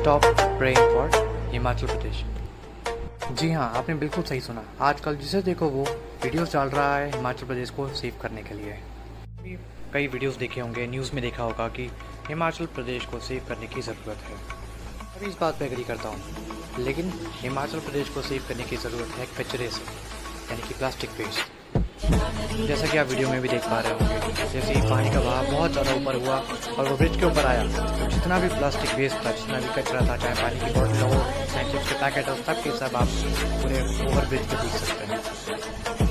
Stop praying for Himachal Pradesh. जी हाँ, आपने बिल्कुल सही सुना। आजकल जिसे देखो वो वीडियोस डाल रहा है हिमाचल प्रदेश को सेव करने के लिए। कई वीडियोस देखे होंगे, न्यूज़ में देखा होगा कि हिमाचल प्रदेश को सेव करने की ज़रूरत है। मैं इस बात पर एग्री करता हूँ, लेकिन हिमाचल प्रदेश को सेव करने की ज़रूरत है कचरे से, यानी कि प्लास्टिक वेस्ट। जैसा कि आप वीडियो में भी देख पा रहे होंगे, जैसे ही पानी का बहाव बहुत ज़्यादा ऊपर हुआ और वो ब्रिज के ऊपर आया, तो जितना भी प्लास्टिक वेस्ट था, जितना भी कचरा था, चाहे पानी की बॉटल हो, चाहे चिप्स के पैकेट हो, सब के सब आप पूरे ओवर ब्रिज पे देख सकते हैं।